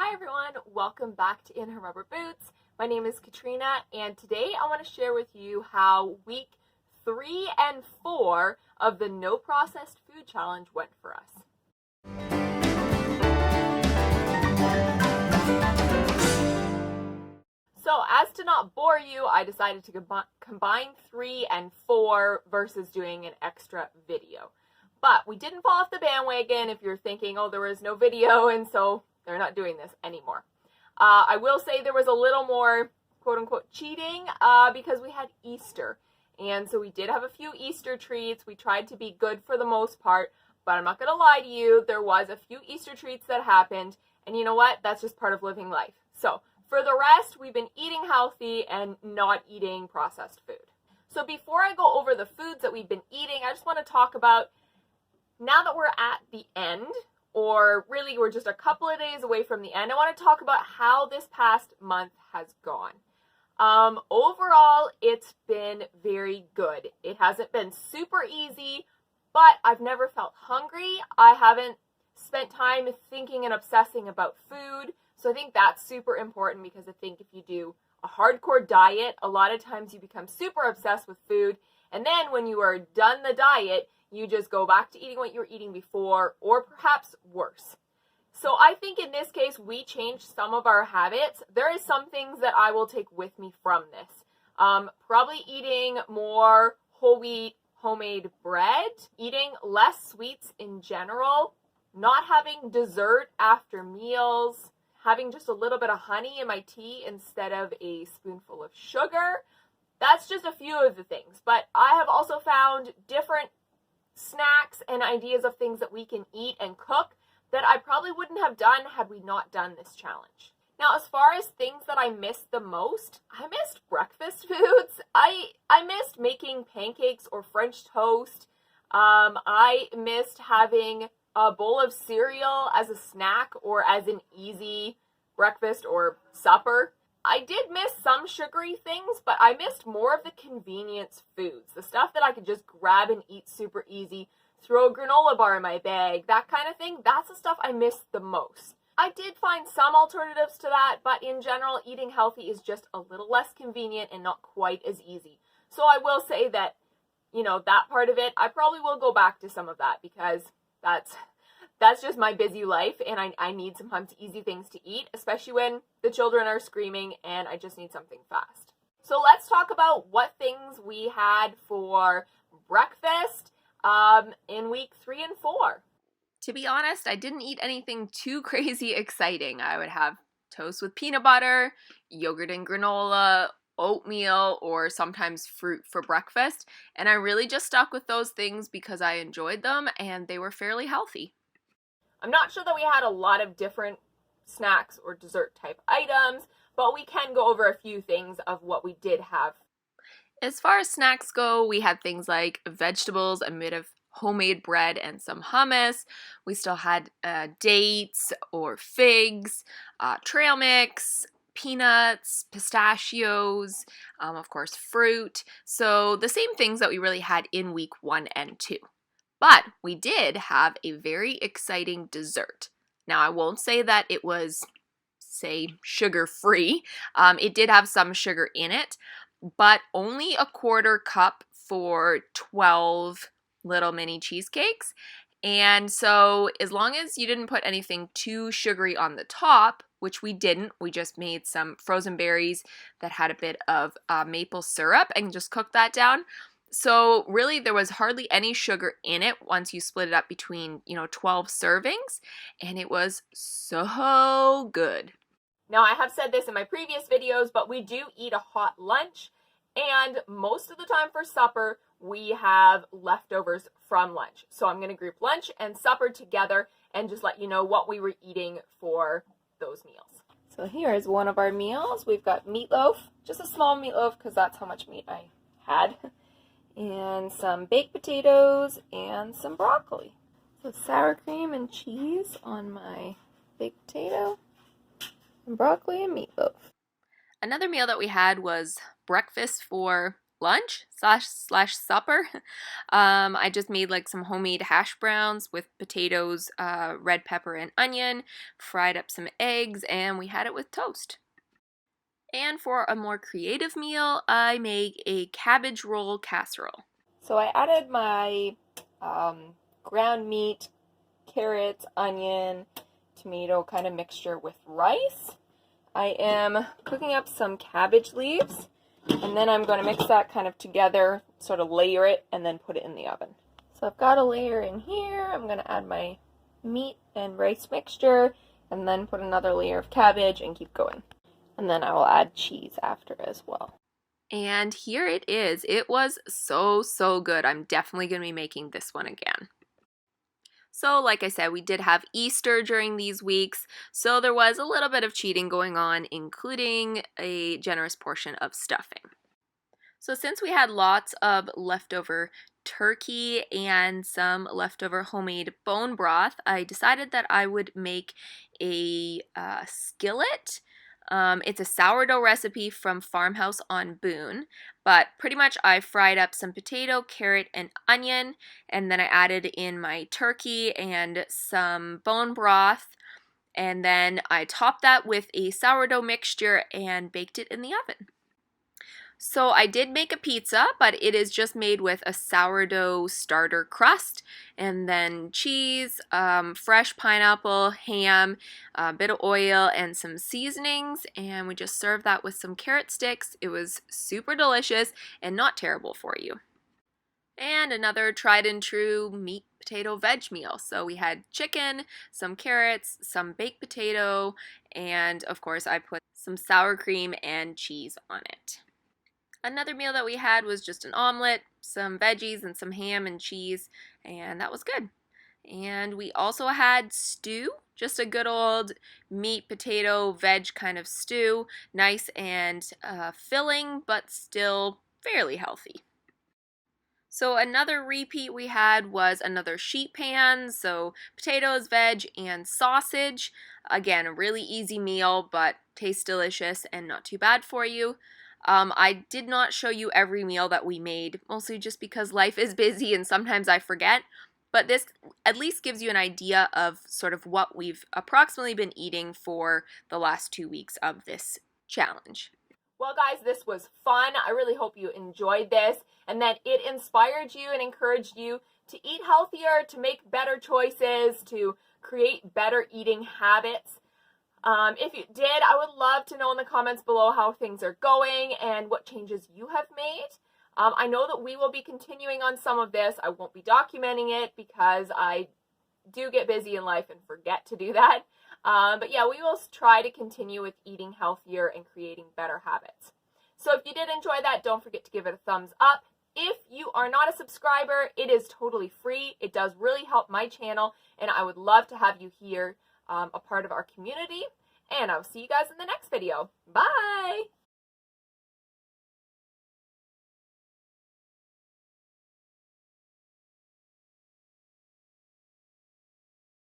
Hi everyone, welcome back to In Her Rubber Boots. My name is Katrina and today I want to share with you how week 3 and 4 of the No Processed Food Challenge went for us. So as to not bore you, I decided to combine 3 and 4 versus doing an extra video. But we didn't fall off the bandwagon if you're thinking, oh, there was no video and so they're not doing this anymore. I will say there was a little more quote-unquote cheating because we had Easter. And so we did have a few Easter treats. We tried to be good for the most part, but I'm not going to lie to you, there was a few Easter treats that happened. And you know what? That's just part of living life. So for the rest, we've been eating healthy and not eating processed food. So before I go over the foods that we've been eating, I just want to talk about, now that we're at the end, or really we're just a couple of days away from the end, I want to talk about how this past month has gone. Overall, it's been very good. It hasn't been super easy, but I've never felt hungry. I haven't spent time thinking and obsessing about food. So I think that's super important because I think if you do a hardcore diet, a lot of times you become super obsessed with food. And then when you are done the diet, you just go back to eating what you were eating before, or perhaps worse. So I think in this case, we changed some of our habits. There is some things that I will take with me from this. Probably eating more whole wheat homemade bread, eating less sweets in general, not having dessert after meals, having just a little bit of honey in my tea instead of a spoonful of sugar. That's just a few of the things. But I have also found different snacks and ideas of things that we can eat and cook that I probably wouldn't have done had we not done this challenge. Now, as far as things that I missed the most, I missed breakfast foods. I missed making pancakes or French toast. I missed having a bowl of cereal as a snack or as an easy breakfast or supper. I did miss some sugary things, but I missed more of the convenience foods, the stuff that I could just grab and eat super easy, throw a granola bar in my bag, that kind of thing. That's the stuff I missed the most. I did find some alternatives to that, but in general, eating healthy is just a little less convenient and not quite as easy. So I will say that, that part of it, I probably will go back to some of that because that's just my busy life, and I need sometimes easy things to eat, especially when the children are screaming and I just need something fast. So let's talk about what things we had for breakfast in week 3 and 4. To be honest, I didn't eat anything too crazy exciting. I would have toast with peanut butter, yogurt and granola, oatmeal, or sometimes fruit for breakfast, and I really just stuck with those things because I enjoyed them and they were fairly healthy. I'm not sure that we had a lot of different snacks or dessert type items, but we can go over a few things of what we did have. As far as snacks go, we had things like vegetables, a bit of homemade bread, and some hummus. We still had dates or figs, trail mix, peanuts, pistachios, of course, fruit. So the same things that we really had in week 1 and 2. But we did have a very exciting dessert. Now, I won't say that it was, say, sugar-free. It did have some sugar in it, but only a quarter cup for 12 little mini cheesecakes. And so as long as you didn't put anything too sugary on the top, which we didn't, we just made some frozen berries that had a bit of maple syrup and just cooked that down. So really there was hardly any sugar in it once you split it up between, 12 servings, and it was so good. Now, I have said this in my previous videos, but we do eat a hot lunch, and most of the time for supper, we have leftovers from lunch. So I'm going to group lunch and supper together and just let you know what we were eating for those meals. So here is one of our meals. We've got meatloaf, just a small meatloaf because that's how much meat I had. And some baked potatoes and some broccoli. So sour cream and cheese on my baked potato, and broccoli and meatloaf. Another meal that we had was breakfast for lunch slash supper. I just made like some homemade hash browns with potatoes, red pepper, and onion, fried up some eggs, and we had it with toast. And for a more creative meal, I make a cabbage roll casserole. So I added my ground meat, carrots, onion, tomato kind of mixture with rice. I am cooking up some cabbage leaves, and then I'm going to mix that kind of together, sort of layer it, and then put it in the oven. So I've got a layer in here. I'm going to add my meat and rice mixture, and then put another layer of cabbage and keep going. And then I will add cheese after as well. And here it is. It was so good. I'm definitely going to be making this one again. So like I said, we did have Easter during these weeks, so there was a little bit of cheating going on, including a generous portion of stuffing. So since we had lots of leftover turkey and some leftover homemade bone broth, I decided that I would make a skillet. It's a sourdough recipe from Farmhouse on Boone, but pretty much I fried up some potato, carrot, and onion, and then I added in my turkey and some bone broth, and then I topped that with a sourdough mixture and baked it in the oven. So I did make a pizza, but it is just made with a sourdough starter crust, and then cheese, fresh pineapple, ham, a bit of oil, and some seasonings, and we just served that with some carrot sticks. It was super delicious and not terrible for you. And another tried and true meat, potato, veg meal. So we had chicken, some carrots, some baked potato, and of course I put some sour cream and cheese on it. Another meal that we had was just an omelet, some veggies, and some ham and cheese, and that was good. And we also had stew, just a good old meat, potato, veg kind of stew, nice and filling, but still fairly healthy. So another repeat we had was another sheet pan, so potatoes, veg, and sausage. Again, a really easy meal, but tastes delicious and not too bad for you. I did not show you every meal that we made, mostly just because life is busy and sometimes I forget, but this at least gives you an idea of sort of what we've approximately been eating for the last 2 weeks of this challenge. Well, guys, this was fun. I really hope you enjoyed this and that it inspired you and encouraged you to eat healthier, to make better choices, to create better eating habits. If you did, I would love to know in the comments below how things are going and what changes you have made. I know that we will be continuing on some of this. I won't be documenting it because I do get busy in life and forget to do that. But yeah, we will try to continue with eating healthier and creating better habits. So if you did enjoy that, don't forget to give it a thumbs up. If you are not a subscriber, it is totally free. It does really help my channel, and I would love to have you here, a part of our community. And I'll see you guys in the next video. Bye!